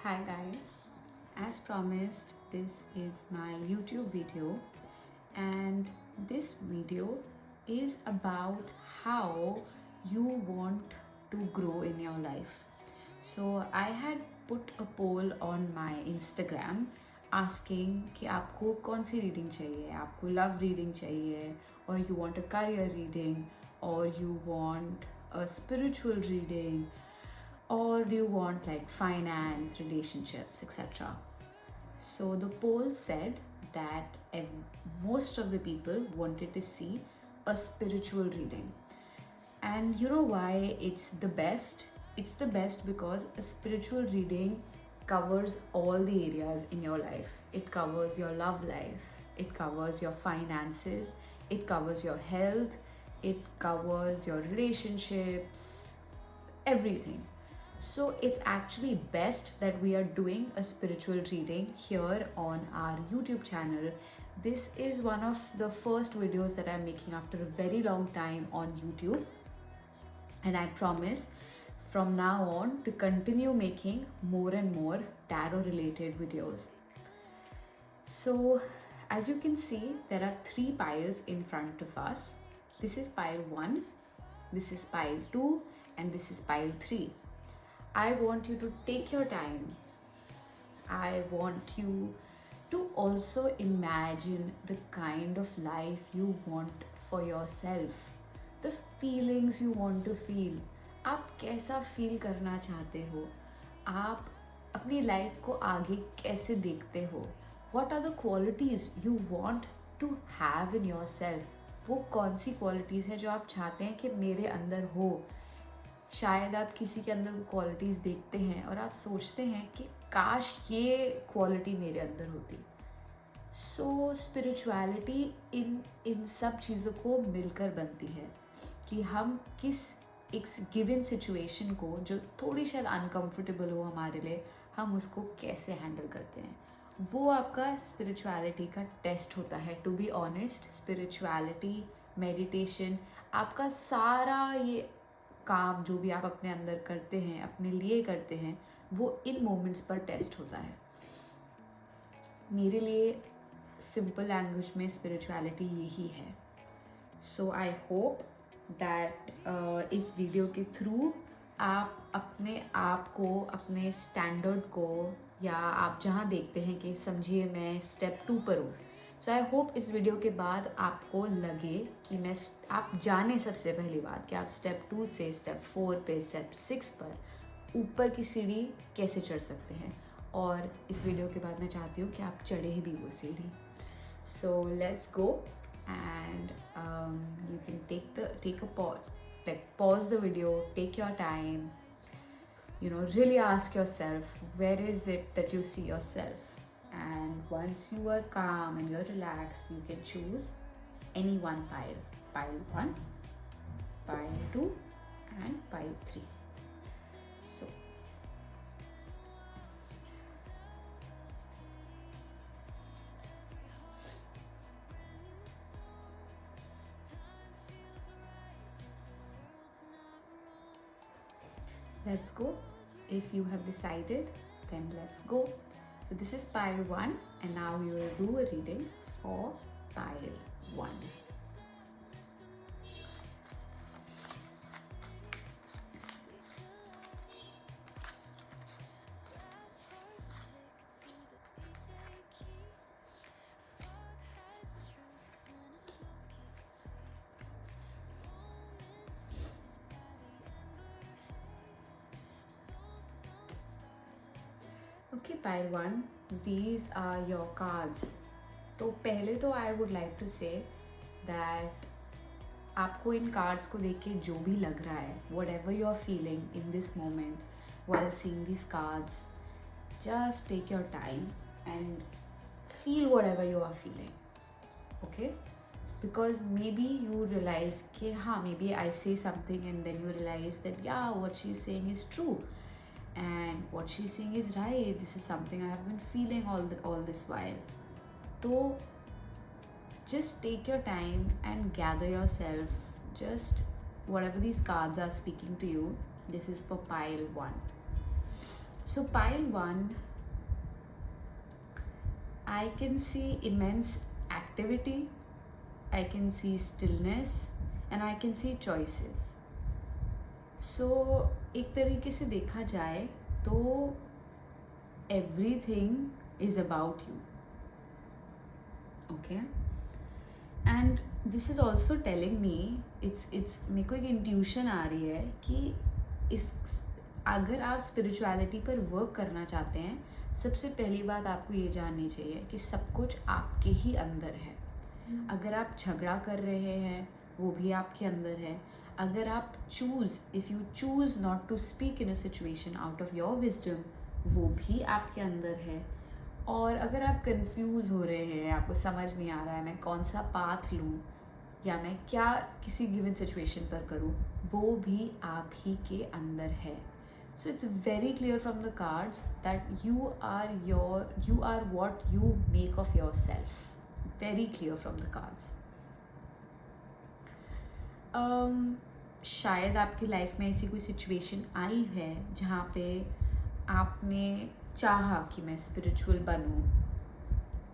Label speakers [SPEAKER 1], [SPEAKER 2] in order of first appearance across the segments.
[SPEAKER 1] Hi guys, as promised, this is my YouTube video, and this video is about how you want to grow in your life. So I had put a poll on my Instagram asking कि आपको कौन सी reading चाहिए, आपको love reading चाहिए, or you want a career reading, or you want a spiritual reading, or do you want like finance, relationships, etc. So the poll said that most of the people wanted to see a spiritual reading. And you know why it's the best? It's the best because a spiritual reading covers all the areas in your life. It covers your love life, it covers your finances, it covers your health, it covers your relationships, everything. So it's actually best that we are doing a spiritual reading here on our YouTube channel. This is one of the first videos that I'm making after a very long time on YouTube, and I promise from now on to continue making more and more tarot related videos. So as you can see, there are three piles in front of us. This is pile 1, this is pile 2, and this is pile 3. I want you to take your time. I want you to also imagine the kind of life you want for yourself, the feelings you want to feel. आप कैसा feel करना चाहते हो, आप अपनी life को आगे कैसे देखते हो, what are the qualities you want to have in yourself. वो कौन सी क्वालिटीज़ है जो आप चाहते हैं कि मेरे अंदर हो. शायद आप किसी के अंदर वो क्वालिटीज़ देखते हैं और आप सोचते हैं कि काश ये क्वालिटी मेरे अंदर होती. सो स्पिरिचुअलिटी इन सब चीज़ों को मिलकर बनती है कि हम किस एक गिवन सिचुएशन को जो थोड़ी शायद अनकंफर्टेबल हो हमारे लिए, हम उसको कैसे हैंडल करते हैं. वो आपका स्पिरिचुअलिटी का टेस्ट होता है. To be honest, spirituality, meditation, आपका सारा ये काम जो भी आप अपने अंदर करते हैं, अपने लिए करते हैं, वो इन मोमेंट्स पर टेस्ट होता है. मेरे लिए सिंपल लैंग्वेज में स्पिरिचुअलिटी यही है. सो आई होप दैट इस वीडियो के थ्रू आप अपने आप को, अपने स्टैंडर्ड को, या आप जहाँ देखते हैं कि समझिए मैं स्टेप 2 पर हूँ. सो आई होप इस वीडियो के बाद आपको लगे कि आप जाने सबसे पहली बात कि आप स्टेप 2 से स्टेप 4 पे, स्टेप 6 पर ऊपर की सीढ़ी कैसे चढ़ सकते हैं. और इस वीडियो के बाद मैं चाहती हूँ कि आप चढ़े भी वो सीढ़ी. So let's go, and you can take a pause, like pause the video, take your time, really ask yourself, where is it that you see yourself. And once you are calm and you're relaxed, you can choose any one pile. Pile 1, pile 2, and pile 3. So let's go. If you have decided, then let's go. So this is pile 1, and now we will do a reading for pile 1. Okay, pile 1, these are your cards. तो पहले तो I would like to say that आपको इन cards को देख के जो भी लग रहा है, whatever you are feeling in this moment while seeing these cards, just take your time and feel whatever you are feeling. Okay? Because maybe you realize कि हाँ, maybe I say something and then you realize that yeah, what she's saying is true. And what she's saying is right. This is something I have been feeling all this while. So just take your time and gather yourself. Just whatever these cards are speaking to you. This is for pile 1. So pile 1, I can see immense activity, I can see stillness, and I can see choices. So एक तरीके से देखा जाए तो everything is about you. Okay? And this is also telling me, it's मेरे को एक intuition आ रही है कि इस अगर आप स्पिरिचुअलिटी पर वर्क करना चाहते हैं, सबसे पहली बात आपको ये जाननी चाहिए कि सब कुछ आपके ही अंदर है. अगर आप झगड़ा कर रहे हैं वो भी आपके अंदर है. अगर आप if you choose not to speak in a situation out of your wisdom, वो भी आपके अंदर है. और अगर आप कंफ्यूज हो रहे हैं, आपको समझ नहीं आ रहा है मैं कौन सा पाथ लूँ या मैं क्या किसी गिवन सिचुएशन पर करूँ, वो भी आप ही के अंदर है. So it's very clear from the cards that you are what you make of yourself. Very clear from the cards. शायद आपकी लाइफ में ऐसी कोई सिचुएशन आई है जहाँ पे आपने चाहा कि मैं स्पिरिचुअल बनूं,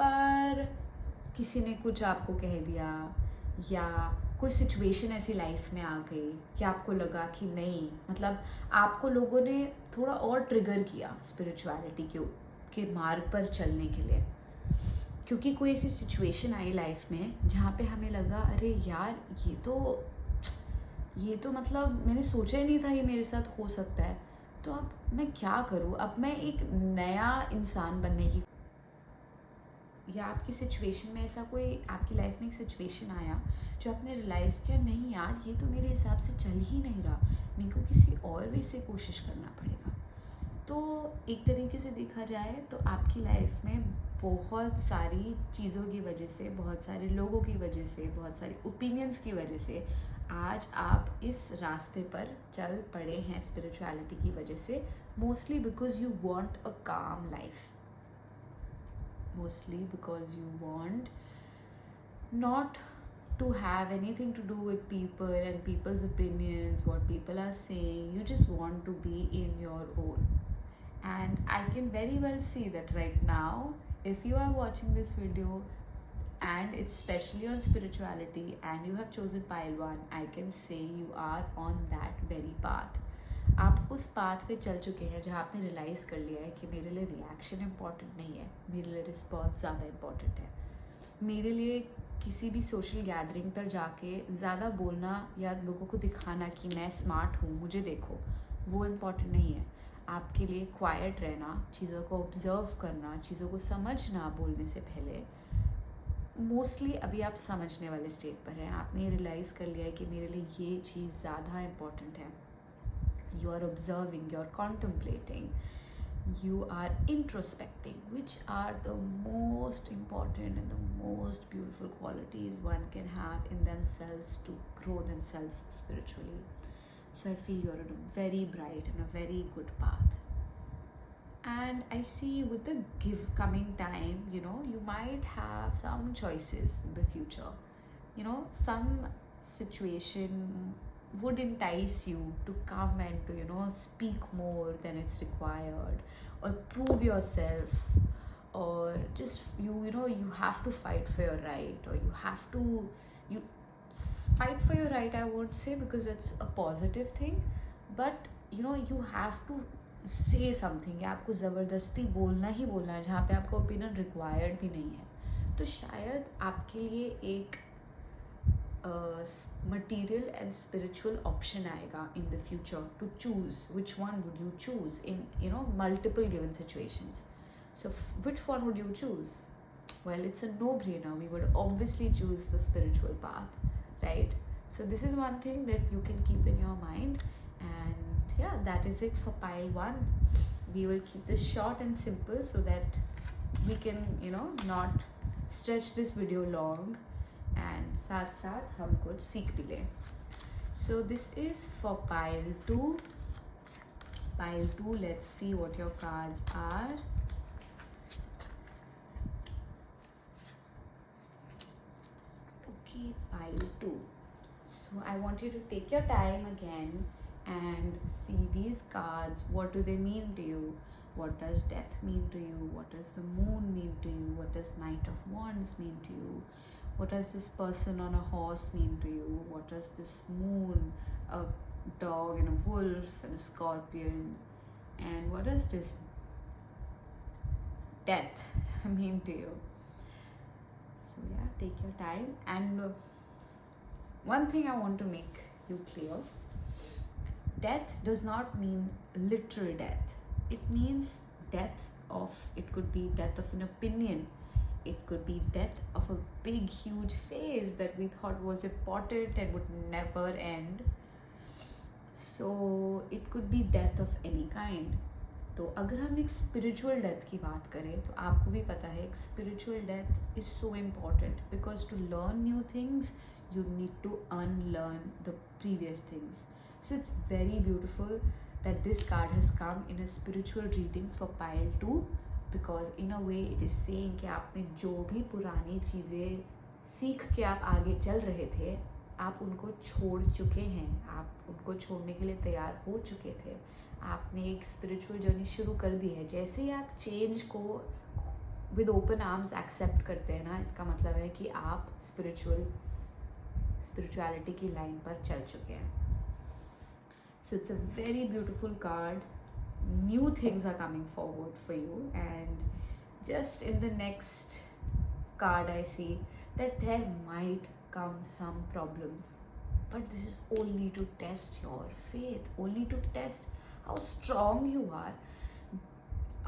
[SPEAKER 1] पर किसी ने कुछ आपको कह दिया या कोई सिचुएशन ऐसी लाइफ में आ गई कि आपको लगा कि नहीं, मतलब आपको लोगों ने थोड़ा और ट्रिगर किया स्पिरिचुअलिटी के मार्ग पर चलने के लिए, क्योंकि कोई ऐसी सिचुएशन आई लाइफ में जहाँ पे हमें लगा अरे यार ये तो मतलब मैंने सोचा ही नहीं था ये मेरे साथ हो सकता है, तो अब मैं क्या करूँ, अब मैं एक नया इंसान बनने की. या आपकी सिचुएशन में ऐसा कोई आपकी लाइफ में एक सिचुएशन आया जो आपने रियलाइज़ किया नहीं यार ये तो मेरे हिसाब से चल ही नहीं रहा, मेरे को किसी और वे से कोशिश करना पड़ेगा. तो एक तरीके से देखा जाए तो आपकी लाइफ में बहुत सारी चीज़ों की वजह से, बहुत सारे लोगों की वजह से, बहुत सारी ओपिनियंस की वजह से आज आप इस रास्ते पर चल पड़े हैं स्पिरिचुअलिटी की वजह से. Mostly because you want a calm life, mostly because you want not to have anything to do with people and people's opinions, what people are saying. You just want to be in your own. And I can very well see that right now, if you are watching this video and it's especially on spirituality and you have chosen pile 1, I can say you are on that very path. आप उस path पे चल चुके हैं जहाँ आपने realise कर लिया है कि मेरे लिए रिएक्शन इम्पॉर्टेंट नहीं है, मेरे लिए रिस्पॉन्स ज़्यादा इम्पॉर्टेंट है. मेरे लिए किसी भी सोशल गैदरिंग पर जाके ज़्यादा बोलना या लोगों को दिखाना कि मैं स्मार्ट हूँ, मुझे देखो, वो इम्पॉर्टेंट नहीं है. आपके लिए क्वाइट रहना, चीज़ों को ऑब्ज़र्व करना, चीज़ों को समझना बोलने से पहले, मोस्टली अभी आप समझने वाले स्टेज पर हैं. आपने रियलाइज़ कर लिया है कि मेरे लिए ये चीज़ ज़्यादा इम्पॉर्टेंट है. You are observing, you are contemplating, you are introspecting, which are the most important and the most beautiful qualities one can have in themselves to grow themselves spiritually. So I feel you're on a very bright and a very good path. And I see with the coming time, you might have some choices in the future. Some situation would entice you to come and to speak more than it's required, or prove yourself, or just you have to fight for your right, or you fight for your right. I won't say, because it's a positive thing, but you have to say something. या आपको ज़बरदस्ती बोलना ही बोलना है जहाँ पे आपका opinion required भी नहीं है. तो शायद आपके लिए एक material and spiritual option aega in the future to choose which one would you choose in multiple given situations. So which one would you choose? Well, it's a no-brainer. We would obviously choose the spiritual path, right? So this is one thing that you can keep in your mind. And yeah, that is it for pile 1. We will keep this short and simple so that we can not stretch this video long, and साथ साथ हम कुछ सीख भी लें. So this is for pile 2. Pile 2, let's see what your cards are. Okay, pile 2. So I want you to take your time again and see these cards. What do they mean to you? what does death mean to you, what does the moon mean to you, what does Knight of Wands mean to you, what does this person on a horse mean to you, what does this moon, a dog and a wolf and a scorpion, and what does this death mean to you. So yeah, take your time. And one thing I want to make you clear, death does not mean literal death. It means death of, it could be death of an opinion, it could be death of a big huge phase that we thought was important and would never end. So it could be death of any kind. तो अगर हम एक spiritual death की बात करें तो आपको भी पता है एक spiritual death is so important, because to learn new things you need to unlearn the previous things. So it's very beautiful that this card has come in a spiritual reading for pile 2, because in a way it is saying कि आपने जो भी पुरानी चीज़ें सीख के आप आगे चल रहे थे, आप उनको छोड़ चुके हैं, आप उनको छोड़ने के लिए तैयार हो चुके थे, आपने एक स्पिरिचुअल जर्नी शुरू कर दी है. जैसे ही आप चेंज को विद ओपन आर्म्स एक्सेप्ट करते हैं ना, इसका मतलब है कि आप स्पिरिचुअलिटी की लाइन पर चल चुके हैं. So it's a very beautiful card. New things are coming forward for you, and just in the next card I see that there might come some problems, but this is only to test your faith, only to test how strong you are.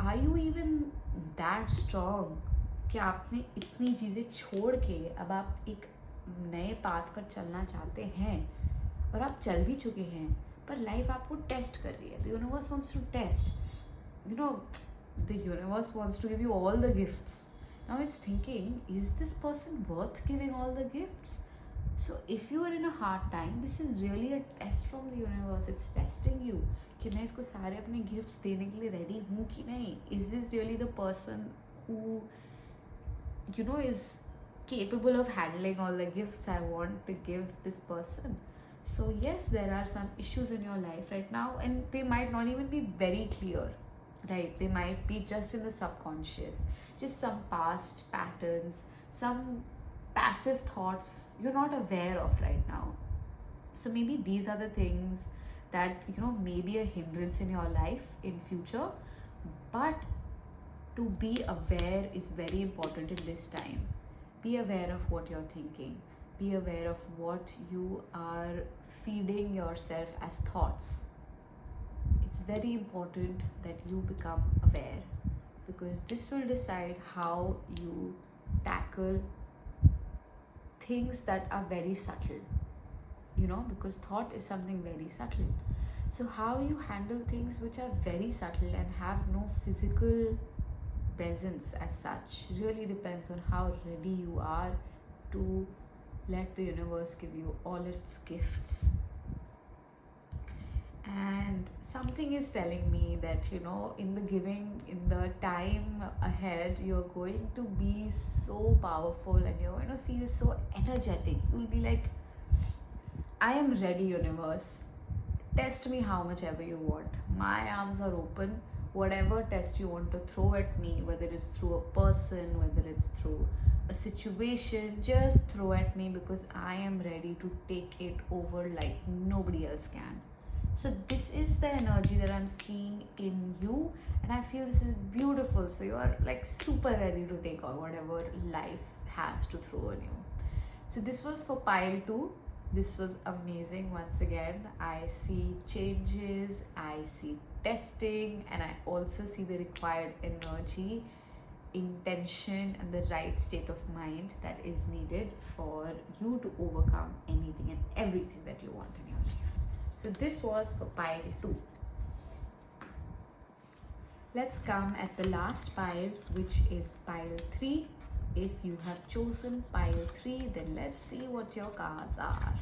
[SPEAKER 1] Are you even that strong कि आपने इतनी चीज़ें छोड़ के अब आप एक नए पाथ पर चलना चाहते हैं, और आप चल भी चुके हैं, पर लाइफ आपको टेस्ट कर रही है. The universe wants to test, you know, the universe wants to give you all the gifts. Now it's thinking, is this person worth giving all the gifts? So if you are in a hard time, this is really a test from the universe. It's testing you कि मैं इसको सारे अपने gifts देने के लिए ready हूँ कि नहीं. Is this really the person who, you know, is capable of handling all the gifts I want to give this person? So yes, there are some issues in your life right now, and they might not even be very clear. Right, they might be just in the subconscious, just some past patterns, some passive thoughts you're not aware of right now. So maybe these are the things that, you know, may be a hindrance in your life in future, but to be aware is very important in this time. Be aware of what you're thinking, be aware of what you are feeding yourself as thoughts. It's very important that you become aware, because this will decide how you tackle things that are very subtle, you know, because thought is something very subtle. So how you handle things which are very subtle and have no physical presence as such really depends on how ready you are to let the universe give you all its gifts. And something is telling me that, you know, in the giving, in the time ahead, you're going to be so powerful and you're going to feel so energetic. You'll be like, I am ready, universe. Test me how much ever you want. My arms are open. Whatever test you want to throw at me, whether it's through a person, whether it's through a situation, just throw at me, because I am ready to take it over like nobody else can. So this is the energy that I'm seeing in you, and I feel this is beautiful. So you are like super ready to take on whatever life has to throw on you. So this was for pile 2. This was amazing. Once again, I see changes, I see testing, and I also see the required energy, intention, and the right state of mind that is needed for you to overcome anything and everything that you want in your life. So this was for pile 2. Let's come at the last pile, which is pile 3. If you have chosen pile 3, then let's see what your cards are.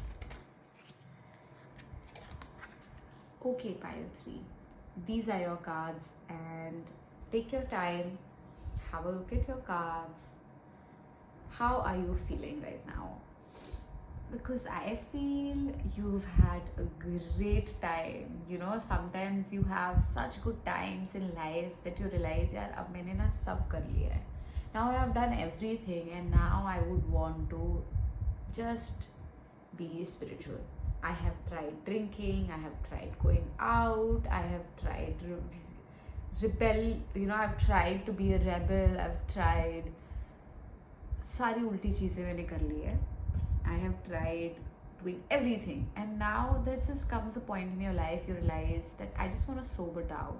[SPEAKER 1] Okay, pile 3. These are your cards, and take your time, have a look at your cards. How are you feeling right now? Because I feel you've had a great time. You know, sometimes you have such good times in life that you realize, यार अब मैंने ना सब कर लिया है. Now I have done everything, and now I would want to just be spiritual. I have tried drinking, I have tried going out, I have tried rebel. You know, I've tried to be a rebel. I've tried सारी उल्टी चीज़ें मैंने कर ली है. I have tried doing everything, and now there just comes a point in your life you realize that I just want to sober down.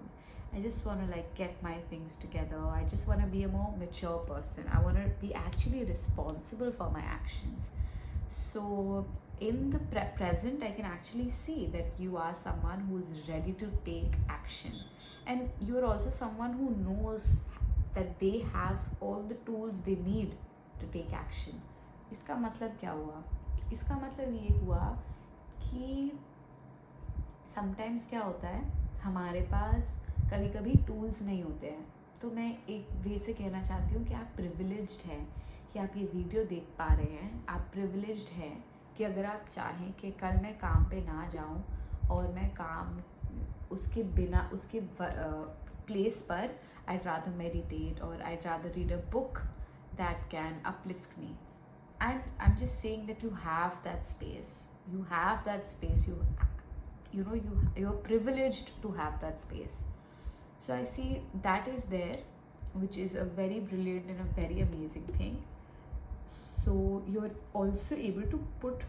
[SPEAKER 1] I just want to like get my things together. I just want to be a more mature person. I want to be actually responsible for my actions. So in the present, I can actually see that you are someone who is ready to take action, and you are also someone who knows that they have all the tools they need to take action. इसका मतलब क्या हुआ? इसका मतलब ये हुआ कि sometimes क्या होता है, हमारे पास कभी कभी टूल्स नहीं होते हैं. तो मैं एक वे से कहना चाहती हूँ कि आप प्रिविलेज्ड हैं कि आप ये वीडियो देख पा रहे हैं. आप प्रिविलेज्ड हैं कि अगर आप चाहें कि कल मैं काम पे ना जाऊँ और मैं काम उसके बिना उसके प्लेस पर I'd rather meditate or I'd rather read a book that can uplift me. And I'm just saying that you have that space. You have that space. You know, you're privileged to have that space. So I see that is there, which is a very brilliant and a very amazing thing. So you're also able to put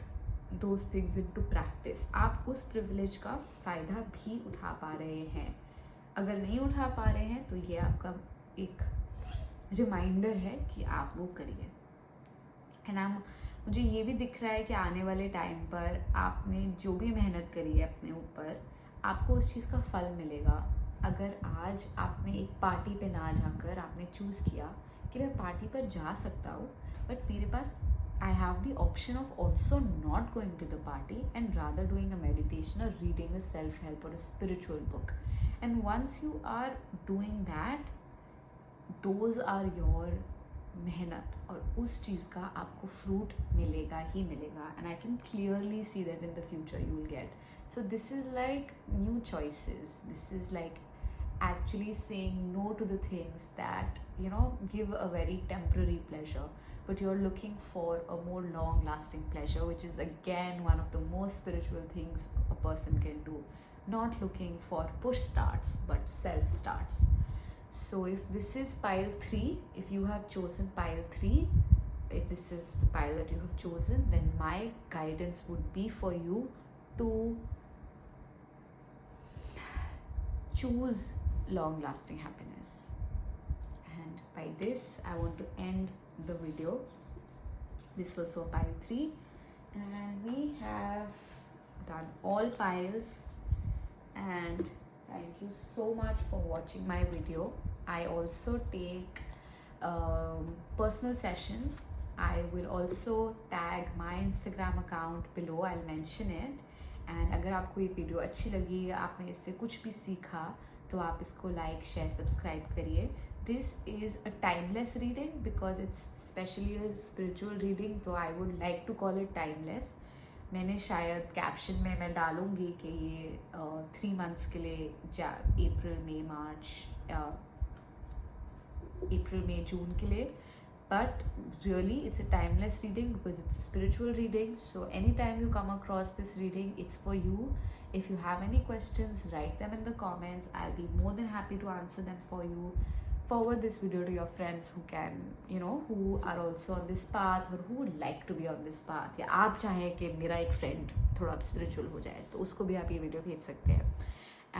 [SPEAKER 1] those things into practice. आप उस privilege का फ़ायदा भी उठा पा रहे हैं. अगर नहीं उठा पा रहे हैं तो ये आपका एक रिमाइंडर है कि आप वो करिए. एंड मुझे ये भी दिख रहा है कि आने वाले टाइम पर आपने जो भी मेहनत करी है अपने ऊपर, आपको उस चीज़ का फल मिलेगा. अगर आज आपने एक पार्टी पे ना जाकर आपने चूज़ किया कि मैं पार्टी पर जा सकता हूँ, बट मेरे पास I have the option of also not going to the party and rather doing a meditation और रीडिंग अ सेल्फ हेल्प और a spiritual book. And once you are doing that, those are your मेहनत, और उस चीज़ का आपको fruit मिलेगा ही मिलेगा. And I can clearly see that in the future you will get. So this is like new choices. This is like actually saying no to the things that, you know, give a very temporary pleasure, but you're looking for a more long lasting pleasure, which is again one of the most spiritual things a person can do. Not looking for push starts but self starts. So if this is pile 3, if you have chosen pile 3, if this is the pile that you have chosen, then my guidance would be for you to choose long lasting happiness. And by this I want to end the video. This was for pile 3, and we have done all piles. And thank you so much for watching my video. I also take personal sessions. I will also tag my Instagram account below. I'll mention it. And अगर आपको ये video अच्छी लगी, आपने इससे कुछ भी सीखा, तो आप इसको लाइक शेयर सब्सक्राइब करिए. This is a timeless reading because it's specially a spiritual reading, तो I would like to call it timeless. मैंने शायद कैप्शन में मैं डालूँगी कि ये 3 months के लिए, अप्रैल मई मार्च, अप्रैल मई जून के लिए. But really it's a timeless reading because it's a spiritual reading. So anytime you come across this reading, it's for you. If you have any questions, write them in the comments. I'll be more than happy to answer them for you. Forward this video to your friends who can, you know, who are also on this path or who would like to be on this path. या आप चाहें कि मेरा एक friend थोड़ा spiritual हो जाए, तो उसको भी आप ये वीडियो भेज सकते हैं.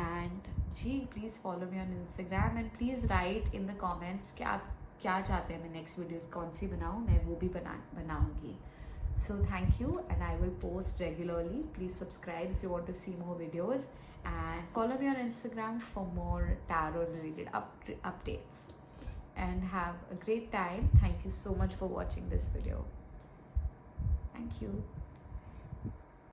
[SPEAKER 1] And ji, please follow me on Instagram and please write in the comments कि आप क्या चाहते हैं मैं नेक्स्ट वीडियोस कौन सी बनाऊँ, मैं वो भी बनाऊँगी. So thank you, and I will post regularly. Please subscribe if you want to see more videos, and follow me on Instagram for more tarot related updates. And have a great time. Thank you so much for watching this video. Thank you.